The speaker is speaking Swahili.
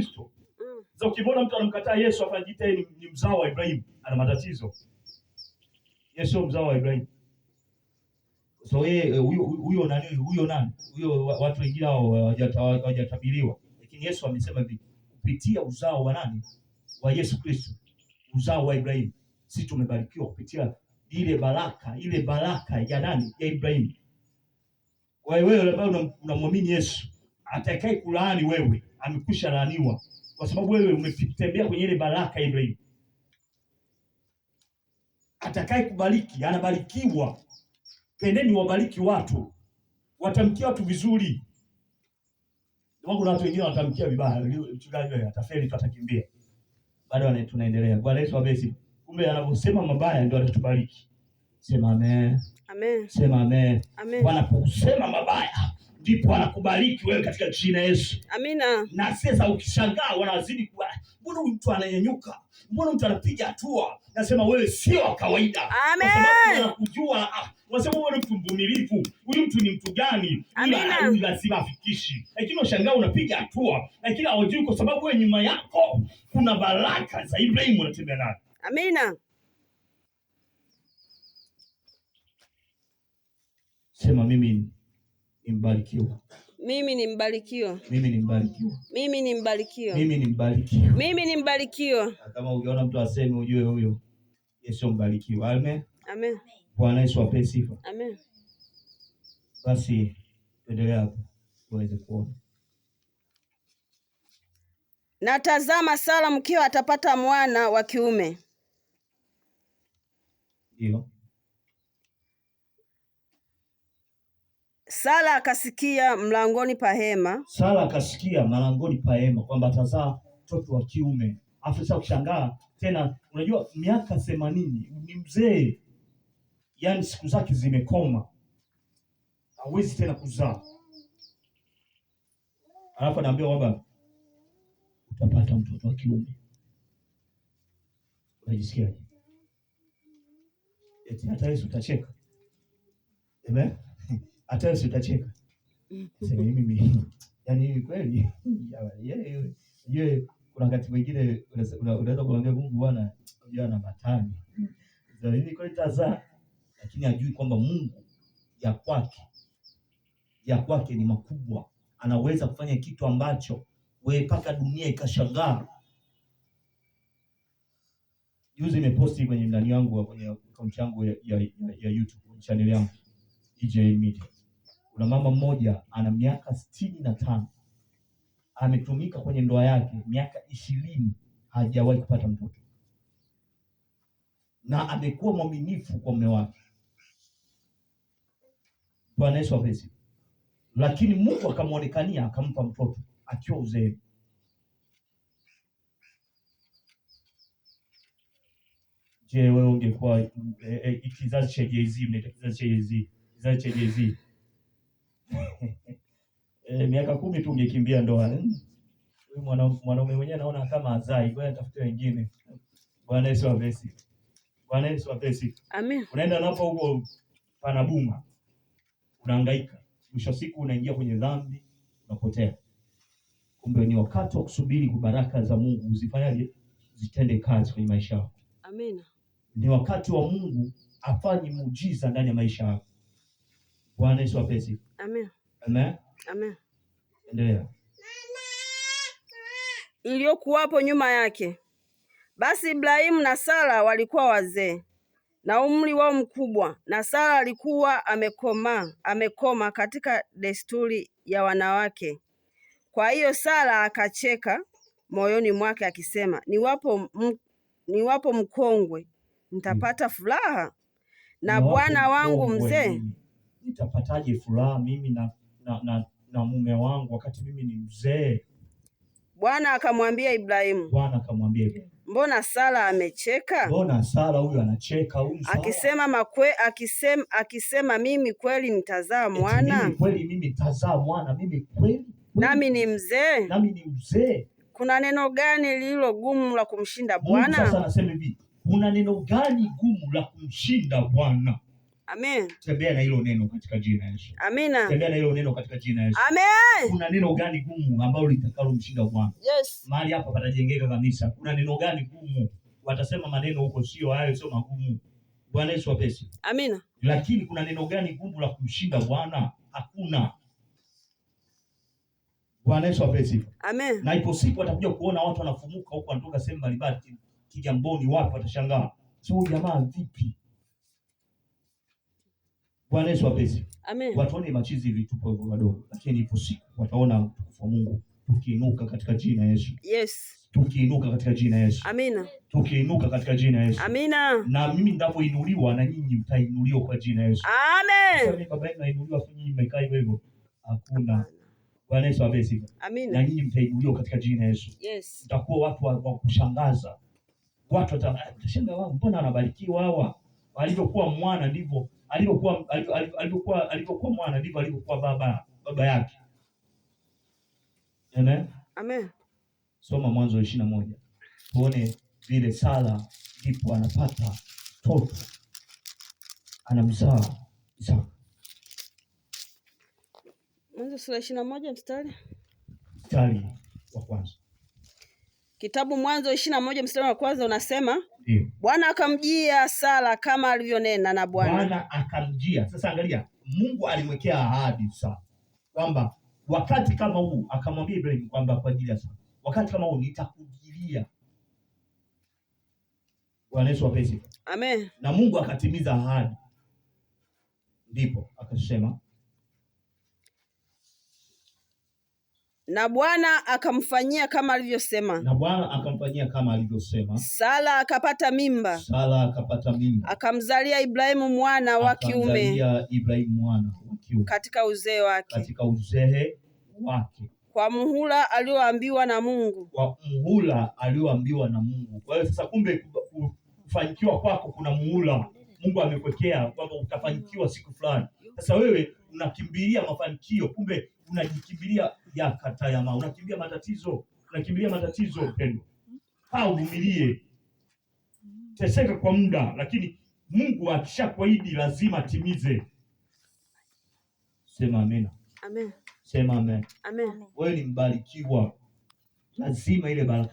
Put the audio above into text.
Kristo. Sasa ukimwona mtu anamkataa Yesu afajiita ni mzao wa Ibrahimu, ana matatizo. Yesu sio mzao wa Ibrahimu. So huyo watu wengine hao hawajatabiriwa. Lakini Yesu amesema hivi, kupitia uzao wa nani? Wa Yesu Kristo. Uzao wa Ibrahimu. Sisi tumebarikiwa kupitia ile baraka ya nani? Ya Ibrahimu. Wewe ambaye unamwamini Yesu, atakaye kulaani wewe amekwisha laaniwa, kwa sababu wewe umetembea kwenye ile baraka ya Ibrahimu. Atakaye kubariki anabarikiwa. Pendeni wabariki watu, watamkia watu vizuri. Kuna watu wengine watamkia vibaya, mchungaji atafeli tu, atakimbia. Bado tunaendelea. Bwana Yesu abesi. Kumbe anaposema mabaya ndio atatubariki. Sema amen. Amen. Sema amen. Amen. Wanaposema mabaya ndipo anakubariki wewe katika jina Yesu. Amina. Na sasa ukishangaa wanazidi kwa, mbona mtu ananyanyuka? Mbona mtu anapiga hatua? Nasema wewe sio wa kawaida. Amen. Kwa sababu wanakujua, wasema wewe mtu mvumilivu. Huyu mtu ni mtu gani? Amina. Lazima afikishi. Lakini ushangaa unapiga hatua, lakini hawajui kwa sababu wewe nyuma yako kuna baraka za Ibrahimu unatembea nayo. Amina. Sema mimi ni mbarikiwa. Mimi ni mbarikiwa. Mimi ni mbarikiwa. Mimi ni mbarikiwa. Mimi ni mbarikiwa. Mimi ni mbarikiwa. Kama ukiona mtu aseme ujue huyo Yesu mbarikiwa. Amen. Amen. Bwana Yesu ape sifa. Amen. Basi endelea hapo uweze kuona. Na tazama, Sara mkeo atapata mwana wa kiume. Ndio. Sara akasikia mlangoni pa hema. Sara akasikia mlangoni pa hema kwamba atazaa mtoto wa kiume. Afisa kushangaa tena, unajua miaka 80 ni mzee. Yaani siku zake zimekoma. Hawezi tena kuzaa. Alafu anaambia kwamba utapata mtoto wa kiume. Unajisikiaje? Eti hata Yesu utacheka. Amen. Hata Yesu utacheka. Sema mimi yani kweli yeye kuna wakati mwingine unaweza kumwambia Mungu Bwana unajua na matani. Sasa hivi kwa itazaa, lakini ajui kwamba Mungu ya kwake ni makubwa. Anaweza kufanya kitu ambacho wewe paka dunia ikashangaa. Juzi nimeposti kwenye ndani yangu kwenye account yangu ya YouTube channel yangu EJ Media. Kuna mama mmoja ana miaka 65. Ametumika kwenye ndoa yake miaka 20, hajawahi kupata mtoto. Na amekuwa mwaminifu kwa mume wake. Bwana Yesu asifiwe. Lakini Mungu akamuonekania akampa mtoto akiwa uzee. Je, wewe ungekuwa kizazi cha Jay-Z, kizazi cha Jay-Z miaka 10 tu ungekimbia ndoa. Huyu mwanaume mwenyewe naona kama azai, ngoja atafute wengine. Bwana Yesu asifiwe. Bwana Yesu asifiwe. Amen. Unaenda napo huko panabuma. Unahangaika. Mwisho siku unaingia kwenye dhambi, unapotea. Kumbe ni wakati wa kusubiri baraka za Mungu uzifanyaje? Zitende kazi kwenye maisha yako. Amina. Ni wakati wa Mungu afanye muujiza ndani ya maisha yako. Bwana Yesu asifiwe. Amen. Amen. Amen. Endelea. Iliyokuwapo nyuma yake. Basi Ibrahimu na Sara walikuwa wazee na umri wao mkubwa, na Sara alikuwa amekoma katika desturi ya wanawake. Kwa hiyo Sara akacheka moyoni mwake akisema, niwapo mkongwe nitapata furaha, na bwana wangu mzee nitapataje furaha mimi na mume wangu wakati mimi ni mzee? Bwana akamwambia Ibrahimu, mbona Sara amecheka? Mbona Sara huyu anacheka huyu? Akisema mimi kweli nitazaa mwana. Mimi kweli mimi nitazaa mwana, mimi kweli. Nami ni mzee. Kuna neno gani lililo gumu la kumshinda Bwana? Sasa anasema hivi, kuna neno gani gumu la kumshinda Bwana? Amen. Tembea na hilo neno katika jina la Yesu. Amina. Tembea na hilo neno katika jina la Yesu. Amen. Kuna neno gani gumu ambalo litakalomshinda Bwana? Yes. Mahali hapa patajengeka kanisa. Kuna neno gani gumu? Watasema maneno huko sio hayo, sio magumu. Bwana Yesu apesi. Amina. Lakini kuna neno gani gumu la kumshinda Bwana? Hakuna. Bwana Yesu apesi. Amen. Na ipo siku watakuja kuona watu wanafumuka huko, wanatoka sehemu mbalimbali, Kigamboni wapi, watashangaa. Sio jamaa vipi? Bwana Yesu apesi. Amen. Watuone machizi hivi tupo hivyo wadogo, lakini ipo siku wataona utukufu wa Mungu tukiinuka katika jina la Yesu. Yes. Tukiinuka katika jina la Yesu. Amina. Tukiinuka katika jina la Yesu. Amina. Na mimi ninapoinuliwa na nyinyi mtainuliwa kwa jina la Yesu. Amen. Sasa mimi baba yenu nainuliwa, kwa nyinyi mmekaa hivyo. Hakuna. Bwana Yesu apesi. Amina. Na nyinyi mtainuliwa katika jina la Yesu. Yes. Mtakuwa watu wa kushangaza. Watu watashangaa, wao mbona wanabarikiwa hawa? Alivyokuwa mwana ndivyo alivyokuwa mwana ndivyo alivyokuwa baba yake. Amen. Amen. Soma Mwanzo 21. Tuone vile Sara ndipo anapata mtoto, anamzaa Isaka. Mwanzo sura 21 mstari wa kwanza. Kitabu Mwanzo 21 mstari wa kwanza unasema, ndio, Bwana akamjia Sara kama alivyonena na Bwana. Bwana akamjia. Sasa angalia, Mungu alimwekea ahadi Sara kwamba wakati kama huu, akamwambia Ibrahim kwamba kwa ajili ya Sara, wakati kama huu nitakujilia. Bwana Yesu apesi. Amen. Na Mungu akatimiza ahadi. Ndipo akasema, na Bwana akamfanyia kama alivyosema. Na Bwana akamfanyia kama alivyosema. Sara akapata mimba. Sara akapata mimba. Akamzalia Ibrahimu mwana wa kiume. Akamzalia Ibrahimu mwana wa kiume. Katika uzee wake. Katika uzee wake. Kwa muhula alioambiwa na Mungu. Kwa muhula alioambiwa na Mungu. Kwa hiyo sasa, kumbe kufanikiwa kwako kuna muhula Mungu amekwekea kwamba utafanikiwa siku fulani. Sasa wewe unakimbilia mafanikio, kumbe unajikimbilia ya katayama, unakimbilia matatizo. Mpendwa, uvumilie, teseka kwa muda, lakini Mungu akishakuahidi lazima atimize. Sema amen. Amen. Sema amen. Amen. Wewe ni mbarikiwa, lazima ile baraka